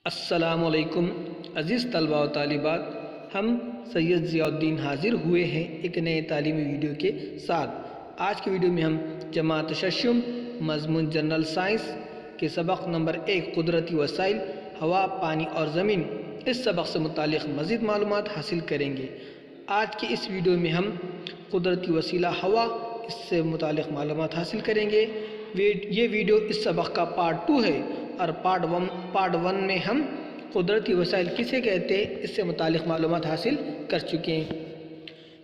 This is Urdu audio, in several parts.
السلام علیکم عزیز طلباء و طالبات، ہم سید ضیاء الدین حاضر ہوئے ہیں ایک نئے تعلیمی ویڈیو کے ساتھ۔ آج کی ویڈیو میں ہم جماعت ششم مضمون جنرل سائنس کے سبق نمبر 1 قدرتی وسائل ہوا، پانی اور زمین، اس سبق سے متعلق مزید معلومات حاصل کریں گے۔ آج کی اس ویڈیو میں ہم قدرتی وسیلہ ہوا، اس سے متعلق معلومات حاصل کریں گے۔ یہ ویڈیو اس سبق کا پارٹ 2 ہے اور پارٹ 1 میں ہم قدرتی وسائل کسے کہتے ہیں اس سے متعلق معلومات حاصل کر چکے ہیں۔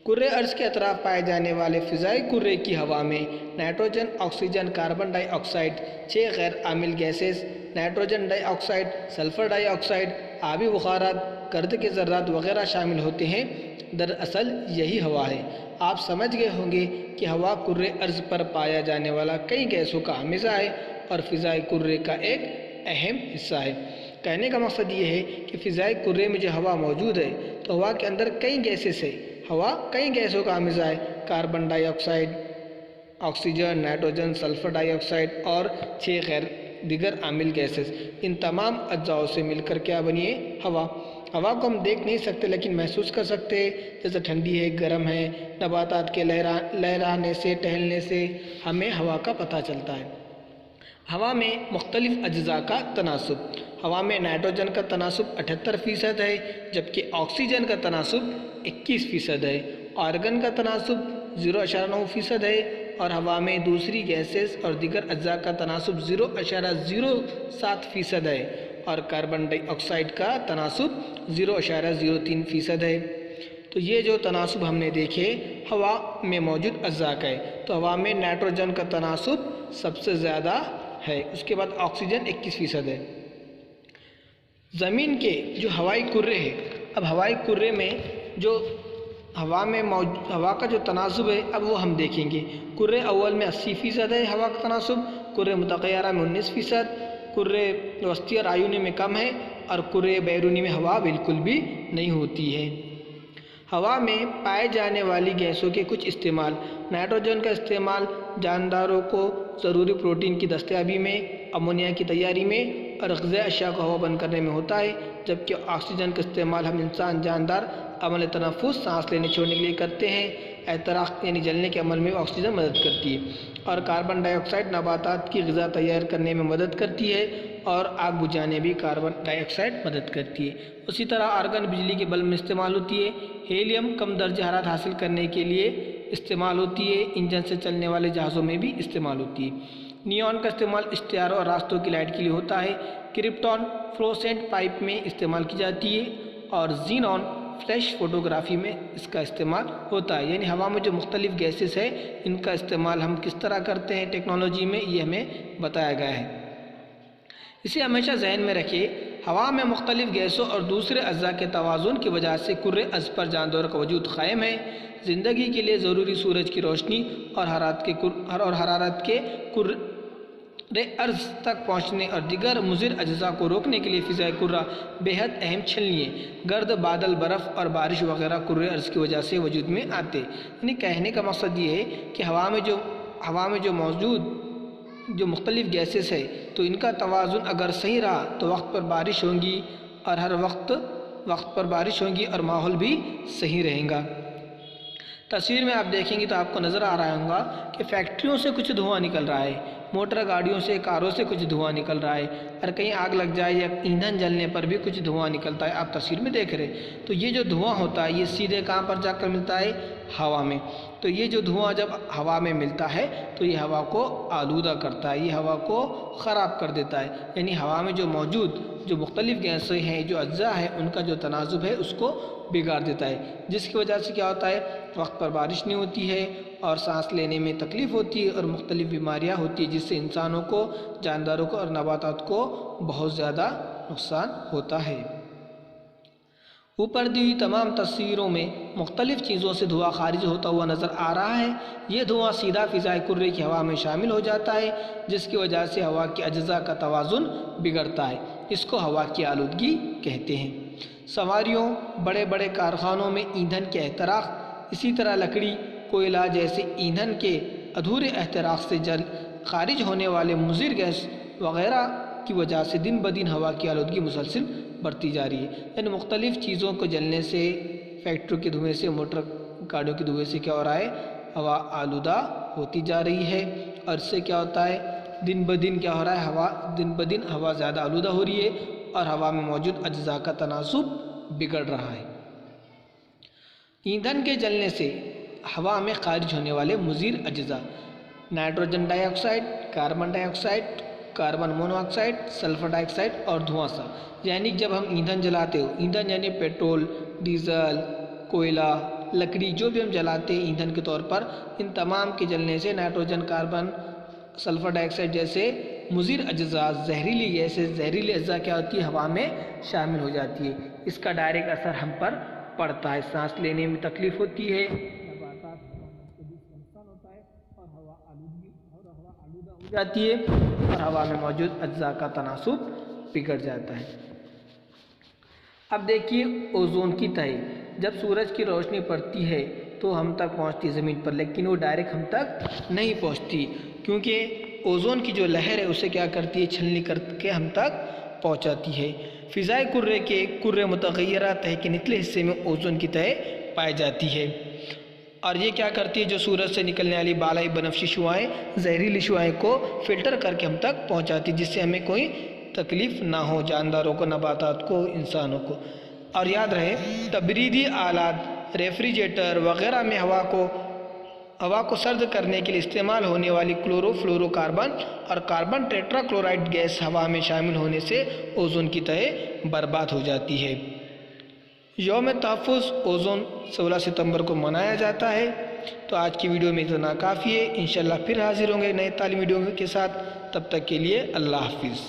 کرۂ ارض کے اطراف پائے جانے والے فضائی کرے کی ہوا میں نائٹروجن، آکسیجن، کاربن ڈائی آکسائڈ، 6 غیر عامل گیسز نائٹروجن ڈائی آکسائڈ، سلفر ڈائی آکسائڈ، آبی بخارات، گرد کے ذرات وغیرہ شامل ہوتے ہیں۔ دراصل یہی ہوا ہے۔ آپ سمجھ گئے ہوں گے کہ ہوا کرۂ ارض پر پایا جانے والا کئی گیسوں کا ہمیشہ ہے اور فضائی کرے کا ایک اہم حصہ ہے۔ کہنے کا مقصد یہ ہے کہ فضائی کرے میں جو ہوا موجود ہے تو ہوا کے اندر کئی گیسز ہے۔ ہوا کئی گیسوں کا ہمیشہ ہے: کاربن ڈائی oxide, oxygen, nitrogen, sulphur dioxide اور 6 دیگر عامل گیسز۔ ان تمام اجزاء سے مل کر کیا بنی ہے؟ ہوا۔ ہوا کو ہم دیکھ نہیں سکتے لیکن محسوس کر سکتے ہیں، جیسے ٹھنڈی ہے، گرم ہے۔ نباتات کے لہرانے سے، ٹہلنے سے ہمیں ہوا کا پتہ چلتا ہے۔ ہوا میں مختلف اجزاء کا تناسب۔ ہوا میں نائٹروجن کا تناسب 78% ہے، جبکہ آکسیجن کا تناسب 21% ہے۔ آرگن کا تناسب 0.9% ہے اور ہوا میں دوسری گیسز اور دیگر اجزاء کا تناسب 0.07% ہے اور کاربن ڈائی آکسائڈ کا تناسب 0.03% ہے۔ تو یہ جو تناسب ہم نے دیکھے ہوا میں موجود اجزاء کا ہے، تو ہوا میں نائٹروجن کا تناسب سب سے زیادہ ہے، اس کے بعد آکسیجن 21% ہے۔ زمین کے جو ہوائی کرے ہے، اب ہوائی کرے میں جو ہوا کا جو تناسب ہے اب وہ ہم دیکھیں گے۔ کرے اول میں 80% ہے ہوا کا تناسب، کرے متغیرہ میں 19%، کرے وسطی اور آیونی میں کم ہے اور کرے بیرونی میں ہوا بالکل بھی نہیں ہوتی ہے۔ ہوا میں پائے جانے والی گیسوں کے کچھ استعمال۔ نائٹروجن کا استعمال جانداروں کو ضروری پروٹین کی دستیابی میں، امونیا کی تیاری میں اور غذائی اشیاء کو ہوا بند کرنے میں ہوتا ہے، جبکہ آکسیجن کا استعمال ہم انسان جاندار عمل تنفس، سانس لینے چھوڑنے کے لیے کرتے ہیں۔ احتراق یعنی جلنے کے عمل میں آکسیجن مدد کرتی ہے اور کاربن ڈائی آکسائڈ نباتات کی غذا تیار کرنے میں مدد کرتی ہے اور آگ بجھانے بھی کاربن ڈائی آکسائڈ مدد کرتی ہے۔ اسی طرح آرگن بجلی کے بلب میں استعمال ہوتی ہے۔ ہیلیم کم درجہ حرارت حاصل کرنے کے لیے استعمال ہوتی ہے۔ انجن سے چلنے والے جہازوں میں بھی استعمال ہوتی ہے۔ نیون کا استعمال اشتہاروں اور راستوں کی لائٹ کے لیے ہوتا ہے۔ کرپٹون فلوروسینٹ پائپ میں استعمال کی جاتی ہے اور زینون فلیش فوٹوگرافی میں اس کا استعمال ہوتا ہے۔ یعنی ہوا میں جو مختلف گیسز ہیں ان کا استعمال ہم کس طرح کرتے ہیں ٹیکنالوجی میں، یہ ہمیں بتایا گیا ہے۔ اسے ہمیشہ ذہن میں رکھیں، ہوا میں مختلف گیسوں اور دوسرے اجزاء کے توازن کی وجہ سے کرۂ ارض پر جانداروں کا وجود قائم ہے۔ زندگی کے لیے ضروری سورج کی روشنی اور حرارت کے کرۂ ارض تک پہنچنے اور دیگر مضر اجزاء کو روکنے کے لیے فضائی کرہ بے حد اہم چھلنی ہے۔ گرد، بادل، برف اور بارش وغیرہ کرۂ ارض کی وجہ سے وجود میں آتے۔ یعنی کہنے کا مقصد یہ ہے کہ ہوا میں جو موجود جو مختلف گیسز ہے تو ان کا توازن اگر صحیح رہا تو وقت پر بارش ہوگی اور ہر وقت پر بارش ہوگی اور ماحول بھی صحیح رہے گا۔ تصویر میں آپ دیکھیں گے تو آپ کو نظر آ رہا ہوگا کہ فیکٹریوں سے کچھ دھواں نکل رہا ہے، موٹر گاڑیوں سے، کاروں سے کچھ دھواں نکل رہا ہے اور کہیں آگ لگ جائے یا ایندھن جلنے پر بھی کچھ دھواں نکلتا ہے، آپ تصویر میں دیکھ رہے ہیں۔ تو یہ جو دھواں ہوتا ہے یہ سیدھے کہاں پر جا کر ملتا ہے؟ ہوا میں۔ تو یہ جو دھواں جب ہوا میں ملتا ہے تو یہ ہوا کو آلودہ کرتا ہے، یہ ہوا کو خراب کر دیتا ہے۔ یعنی ہوا میں جو موجود جو مختلف گیسیں ہیں، جو اجزاء ہیں، ان کا جو تناسب ہے اس کو بگاڑ دیتا ہے، جس کی وجہ سے کیا ہوتا ہے؟ وقت پر بارش نہیں ہوتی ہے اور سانس لینے میں تکلیف ہوتی ہے اور مختلف بیماریاں ہوتی ہیں، جس سے انسانوں کو، جانداروں کو اور نباتات کو بہت زیادہ نقصان ہوتا ہے۔ اوپر دی ہوئی تمام تصویروں میں مختلف چیزوں سے دھواں خارج ہوتا ہوا نظر آ رہا ہے۔ یہ دھواں سیدھا فضائی کرے کی ہوا میں شامل ہو جاتا ہے، جس کی وجہ سے ہوا کے اجزاء کا توازن بگڑتا ہے۔ اس کو ہوا کی آلودگی کہتے ہیں۔ سواریوں، بڑے بڑے کارخانوں میں ایندھن کے احتراق، اسی طرح لکڑی، کوئلہ جیسے ایندھن کے ادھورے احتراق سے خارج ہونے والے مضر گیس وغیرہ کی وجہ سے دن بدن ہوا کی آلودگی مسلسل بڑھتی جا رہی ہے۔ یعنی مختلف چیزوں کو جلنے سے، فیکٹریوں کے دھوئیں سے، موٹر گاڑیوں کے دھوئیں سے کیا ہو رہا ہے؟ ہوا آلودہ ہوتی جا رہی ہے، اور اس سے کیا ہوتا ہے؟ دن بدن کیا ہو رہا ہے؟ دن بدن ہوا زیادہ آلودہ ہو رہی ہے اور ہوا میں موجود اجزاء کا تناسب بگڑ رہا ہے۔ ایندھن کے جلنے سے ہوا میں خارج ہونے والے مضر اجزاء nitrogen dioxide, carbon dioxide, carbon monoxide, sulphur dioxide اور دھواں سا، یعنی جب ہم ایندھن جلاتے ہو، ایندھن یعنی پیٹرول، ڈیزل، کوئلہ، لکڑی، جو بھی ہم جلاتے ہیں ایندھن کے طور پر، ان تمام کے جلنے سے نائٹروجن، کاربن، سلفر ڈائی آکسائڈ جیسے مضر اجزاء، زہریلی گیسز، زہریلی اجزاء کیا ہوتی ہے؟ ہوا میں شامل ہو جاتی ہے۔ اس کا ڈائریکٹ اثر ہم پر پڑتا ہے، سانس لینے میں تکلیف ہوتی ہے، نباتات کا نقصان ہوتا ہے، اور ہوا آلودہ ہو جاتی ہے، اور ہوا میں موجود اجزاء کا تناسب بگڑ جاتا ہے۔ اب دیکھیے اوزون کی تہہ، جب سورج کی روشنی پڑتی ہے تو ہم تک پہنچتی ہے زمین پر، لیکن وہ ڈائریکٹ ہم تک نہیں پہنچتی، کیونکہ اوزون کی جو لہر ہے اسے کیا کرتی ہے؟ چھلنی کر کے ہم تک پہنچاتی ہے۔ فضائے کرے کے کرہ متغیرہ تہہ کے نچلے حصے میں اوزون کی تہہ پائی جاتی ہے، اور یہ کیا کرتی ہے؟ جو سورج سے نکلنے والی بالائی بنفشی شعاعیں، زہریلی شعاعیں کو فلٹر کر کے ہم تک پہنچاتی، جس سے ہمیں کوئی تکلیف نہ ہو، جانداروں کو، نباتات کو، انسانوں کو۔ اور یاد رہے تبریدی آلات، ریفریجریٹر وغیرہ میں ہوا کو سرد کرنے کے لیے استعمال ہونے والی کلورو فلورو کاربن اور کاربن ٹیٹرا کلورائڈ گیس ہوا میں شامل ہونے سے اوزون کی تہہ برباد ہو جاتی ہے۔ یوم تحفظ اوزون 16 ستمبر کو منایا جاتا ہے۔ تو آج کی ویڈیو میں اتنا کافی ہے، انشاءاللہ پھر حاضر ہوں گے نئے تعلیمی ویڈیو کے ساتھ، تب تک کے لیے اللہ حافظ۔